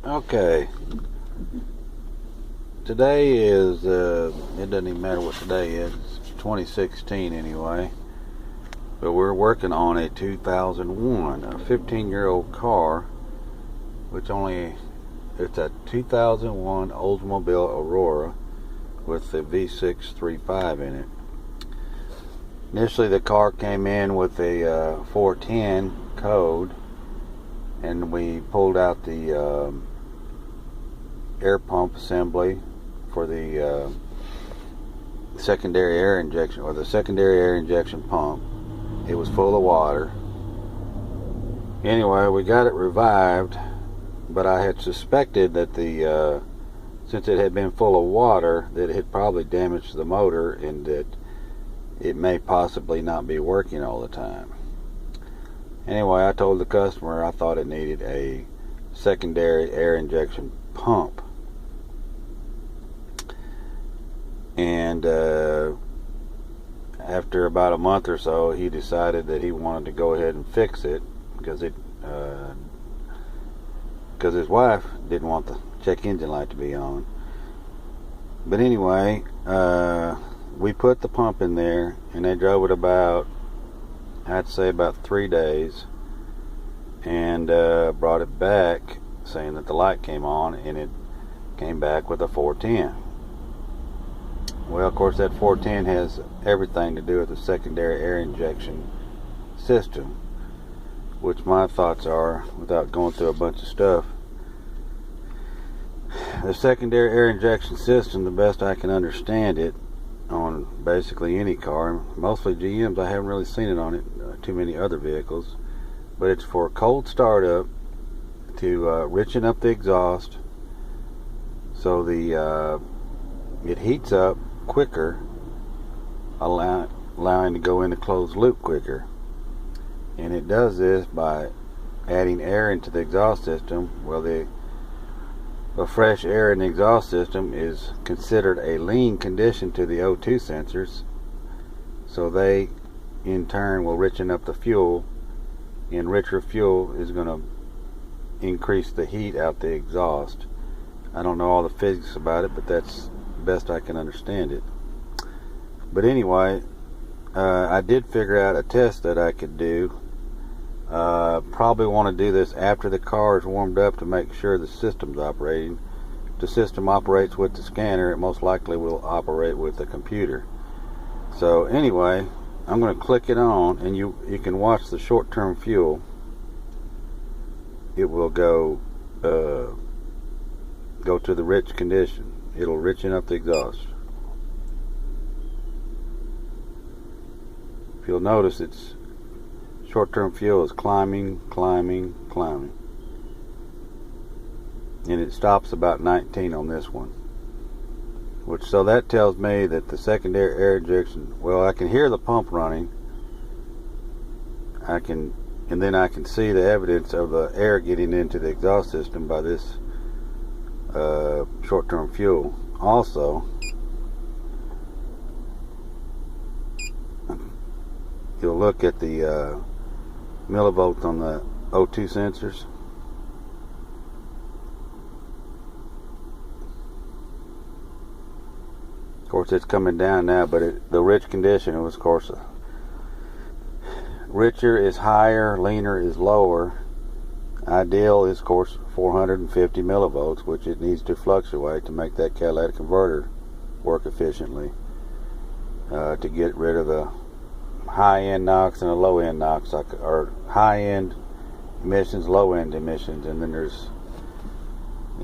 Okay, today is, it doesn't even matter what today is, it's 2016 anyway, but we're working on a 2001, a 15-year-old car, it's a 2001 Oldsmobile Aurora with the V6 3.5 in it. Initially the car came in with a 410 code, and we pulled out the air pump assembly for the secondary air injection, or the secondary air injection pump. It was full of water. Anyway, we got it revived, but I had suspected that since it had been full of water, that it had probably damaged the motor and that it may possibly not be working all the time. Anyway, I told the customer I thought it needed a secondary air injection pump. And after about a month or so, he decided that he wanted to go ahead and fix it because his wife didn't want the check engine light to be on. But anyway, we put the pump in there, and they drove it about, I'd say about 3 days, and brought it back saying that the light came on, and it came back with a 410. Well, of course, that 410 has everything to do with the secondary air injection system, which my thoughts are, without going through a bunch of stuff, the secondary air injection system, the best I can understand it, on basically any car, mostly GMs, I haven't really seen it on it, too many other vehicles, but it's for cold startup to richen up the exhaust so it heats up quicker, allowing to go into closed loop quicker. And it does this by adding air into the exhaust system. Well, the fresh air in the exhaust system is considered a lean condition to the O2 sensors, so they in turn will richen up the fuel, and richer fuel is going to increase the heat out the exhaust. I don't know all the physics about it, but that's best I can understand it. But anyway, I did figure out a test that I could do. Probably want to do this after the car is warmed up to make sure the system's operating. If the system operates with the scanner, it most likely will operate with the computer. So anyway, I'm going to click it on, and you can watch the short-term fuel. It will go to the rich condition. It'll richen up the exhaust. If you'll notice, it's short-term fuel is climbing, and it stops about 19 on this one. So that tells me that the secondary air injection, well, I can hear the pump running. And then I can see the evidence of the air getting into the exhaust system by this short-term fuel. Also, you'll look at the millivolts on the O2 sensors. Of course, it's coming down now, but the rich condition was, of course, richer is higher, leaner is lower. Ideal is, of course, 450 millivolts, which it needs to fluctuate to make that catalytic converter work efficiently, to get rid of the high-end NOx and the low-end NOx, or high-end emissions, low-end emissions, and then there's,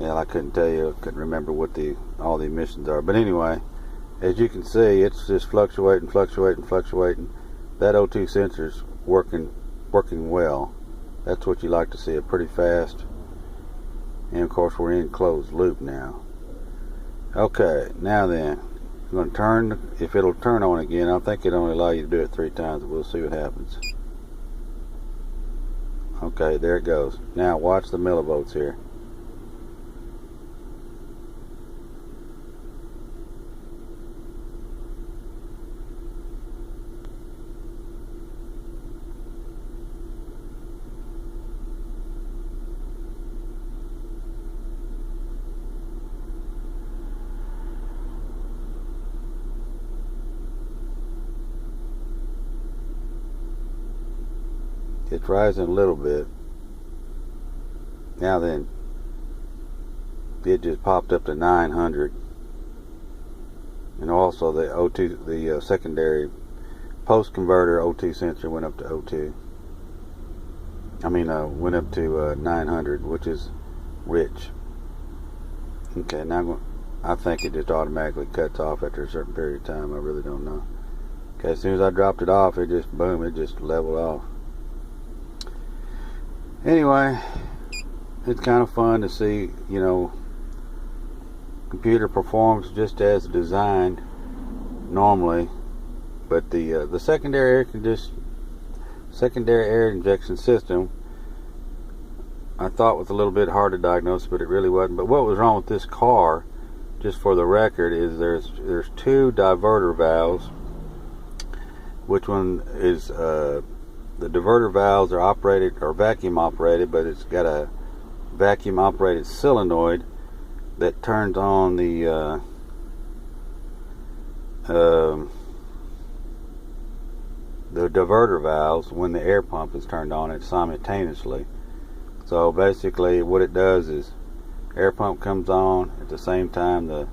I couldn't tell you, I couldn't remember what all the emissions are. But anyway, as you can see, it's just fluctuating. That O2 sensor's working well. That's what you like to see, it pretty fast. And of course, we're in closed loop now. Okay, now then, I'm going to turn, if it'll turn on again. I think it only allow you to do it 3 times, but we'll see what happens. Okay, there it goes. Now watch the millivolts here. keeps rising a little bit. Now then, it just popped up to 900. And also the O2, the secondary post converter O2 sensor went up to O2. Went up to 900, which is rich. Okay, now I think it just automatically cuts off after a certain period of time. I really don't know. Okay, as soon as I dropped it off, it just, boom, it just leveled off. Anyway, it's kind of fun to see, you know, computer performs just as designed normally, but the secondary air injection system, I thought was a little bit hard to diagnose, but it really wasn't. But what was wrong with this car, just for the record, is there's two diverter valves. Which one is the diverter valves are operated or vacuum operated, but it's got a vacuum operated solenoid that turns on the diverter valves when the air pump is turned on simultaneously. So basically what it does is air pump comes on at the same time the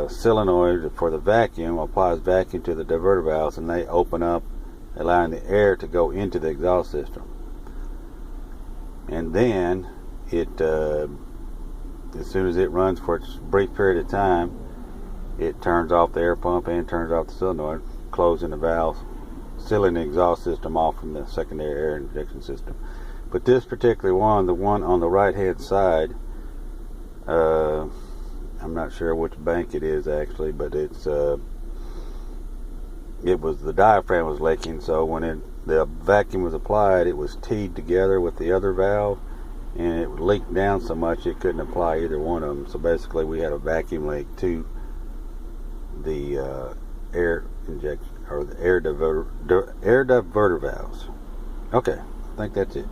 solenoid for the vacuum applies vacuum to the diverter valves, and they open up, allowing the air to go into the exhaust system. And then it as soon as it runs for a brief period of time, it turns off the air pump and turns off the solenoid, closing the valves, sealing the exhaust system off from the secondary air injection system. But this particular one, the one on the right hand side, I'm not sure which bank it is actually, but it was the diaphragm was leaking, so when the vacuum was applied, it was teed together with the other valve, and it leaked down so much it couldn't apply either one of them. So basically we had a vacuum leak to the air injection or the air diverter valves. Okay, I think that's it.